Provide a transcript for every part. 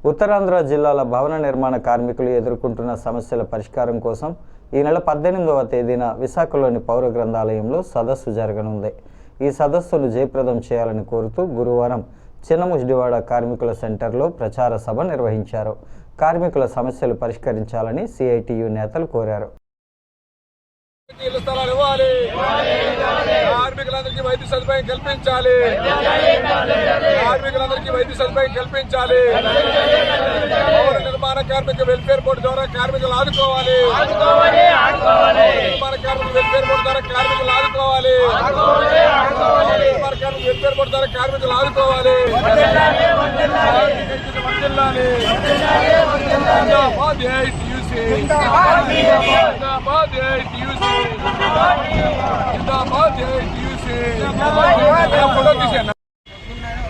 ఉత్తరాంధ్ర జిల్లాల భవన నిర్మాణ కార్మికులు ఎదుర్కొంటున్న సమస్యల పరిష్కారం కోసం ఈ నెల 18వ తేదీన విశాఖలోని పౌర గ్రంథాలయంలో సదస్సు జరగనుంది. ఈ సదస్సును జయప్రదం చేయాలని కోరుతూ గురువారం చిన్నముష్డివాడ కార్మికుల సెంటర్లో ప్రచార సభ నిర్వహించారు. కార్మికుల సమస్యలు పరిష్కరించాలని సిఐటియు నేతలు కోరారు. కార్మికులందరికీ వైద్య సదుపాయం కల్పించాలి. కార్మికులందరికీ వైద్య సదుపాయం కల్పించాలి. పౌర నిర్మాణ కార్మిక వెల్ఫేర్ బోర్డు ద్వారా కార్మికులు ఆదుకోవాలి. నిర్మాణ కార్మిక వెల్ఫేర్ బోర్డు ద్వారా కార్మికులు ఆదుకోవాలి. నిర్మాణ కార్మిక వెల్ఫేర్ బోర్డు ద్వారా కార్మికులు ఆదుకోవాలి.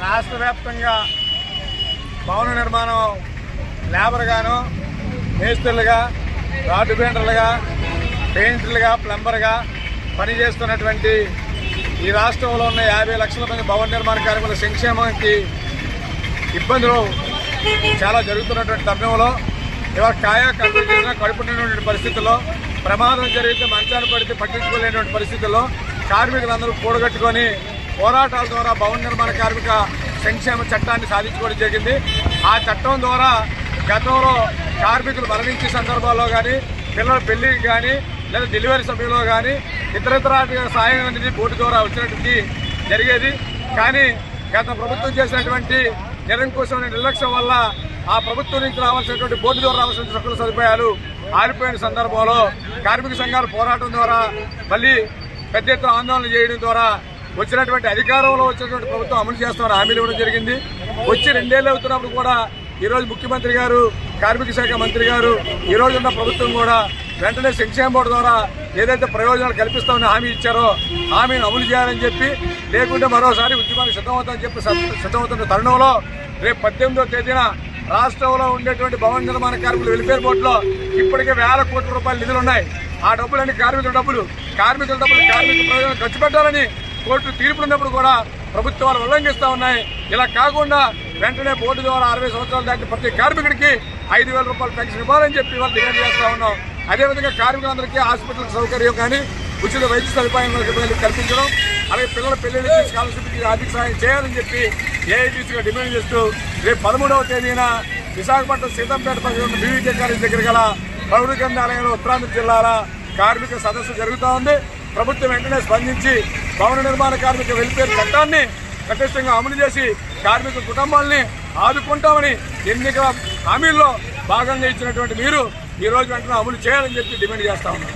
రాష్ట్ర వ్యాప్తంగా భవన నిర్మాణం లేబర్ గాను, మేస్త్రులుగా, రాడ్డు బెండర్లుగా, పెయింటర్లుగా, ప్లంబర్గా పనిచేస్తున్నటువంటి ఈ రాష్ట్రంలో ఉన్న 50 లక్షల మంది భవన నిర్మాణ కార్మికుల సంక్షేమానికి ఇబ్బందులు చాలా జరుగుతున్నటువంటి తరుణంలో ఇవాళ కాయా కర్తలు చేసిన కడుపున్నటువంటి పరిస్థితుల్లో, ప్రమాదం జరిగితే మంచాన్ని పడితే పట్టించుకోలేనటువంటి పరిస్థితుల్లో కార్మికులందరూ కూడగట్టుకొని పోరాటాల ద్వారా భవన నిర్మాణ కార్మిక సంక్షేమ చట్టాన్ని సాధించుకోవడం జరిగింది. ఆ చట్టం ద్వారా గతంలో కార్మికులు మరణించే సందర్భాల్లో కానీ, పిల్లల పెళ్లికి కానీ, లేదా డెలివరీ సమయంలో కానీ ఇతరత్ర సాయం అనేది బోర్డు ద్వారా వచ్చినటువంటి జరిగేది. కానీ గత ప్రభుత్వం చేసినటువంటి నిరంకుశమైన నిర్లక్ష్యం వల్ల ఆ ప్రభుత్వం నుంచి రావాల్సినటువంటి బోర్డు ద్వారా రావాల్సిన సకల సదుపాయాలు ఆరిపోయిన సందర్భంలో కార్మిక సంఘాల పోరాటం ద్వారా మళ్ళీ పెద్ద ఎత్తున ఆందోళన చేయడం ద్వారా వచ్చినటువంటి అధికారంలో వచ్చినటువంటి ప్రభుత్వం అమలు చేస్తామని హామీలు ఇవ్వడం జరిగింది. వచ్చి 2 ఏళ్ళు అవుతున్నప్పుడు కూడా ఈరోజు ముఖ్యమంత్రి గారు, కార్మిక శాఖ మంత్రి గారు, ఈ రోజు ఉన్న ప్రభుత్వం కూడా వెంటనే సంక్షేమ బోర్డు ద్వారా ఏదైతే ప్రయోజనాలు కల్పిస్తామని హామీ ఇచ్చారో హామీని అమలు చేయాలని చెప్పి, లేకుంటే మరోసారి ఉద్యమానికి సిద్ధమవుతామని చెప్పి సిద్ధమవుతున్న తరుణంలో రేపు 18వ తేదీన రాష్ట్రంలో ఉండేటువంటి భవన నిర్మాణ కార్మికుల వెల్ఫేర్ బోర్డులో ఇప్పటికే వేల కోట్ల రూపాయల నిధులు ఉన్నాయి. ఆ డబ్బులన్నీ కార్మికుల డబ్బులు కార్మిక ప్రయోజనం ఖర్చు పెట్టాలని కోర్టు తీర్పులున్నప్పుడు కూడా ప్రభుత్వాలు ఉల్లంఘిస్తూ ఉన్నాయి. ఇలా కాకుండా వెంటనే బోర్డు ద్వారా 60 సంవత్సరాలు దాటి ప్రతి కార్మికుడికి 5,000 రూపాయలు పెన్షన్ ఇవ్వాలని చెప్పి వాళ్ళు డిమాండ్ చేస్తూ ఉన్నాం. అదేవిధంగా కార్మికులందరికీ హాస్పిటల్ సౌకర్యం కానీ, ఉచిత వైద్య సదుపాయం కల్పించడం, అలాగే పిల్లల పెళ్లిళ్ళు స్కాలర్షిప్కి ఆర్థిక సహాయం చేయాలని చెప్పి ఏఐటీసీగా డిమాండ్ చేస్తూ రేపు 13వ తేదీన విశాఖపట్నం సీతంపేట పరిధిలో బీవీకే కాలేజ్ దగ్గర గల పౌర గ్రంథాలయంలో ఉత్తరాంధ్ర జిల్లాల కార్మిక సదస్సు జరుగుతూ ఉంది. ప్రభుత్వం వెంటనే స్పందించి భవన నిర్మాణ కార్మిక వెల్ఫేర్ చట్టాన్ని పటిష్టంగా అమలు చేసి కార్మిక కుటుంబాలని ఆదుకుంటామని ఎన్నికల హామీల్లో భాగంగా ఇచ్చినటువంటి మీరు ఈ రోజు వెంటనే అమలు చేయాలని చెప్పి డిమాండ్ చేస్తా ఉన్నాం.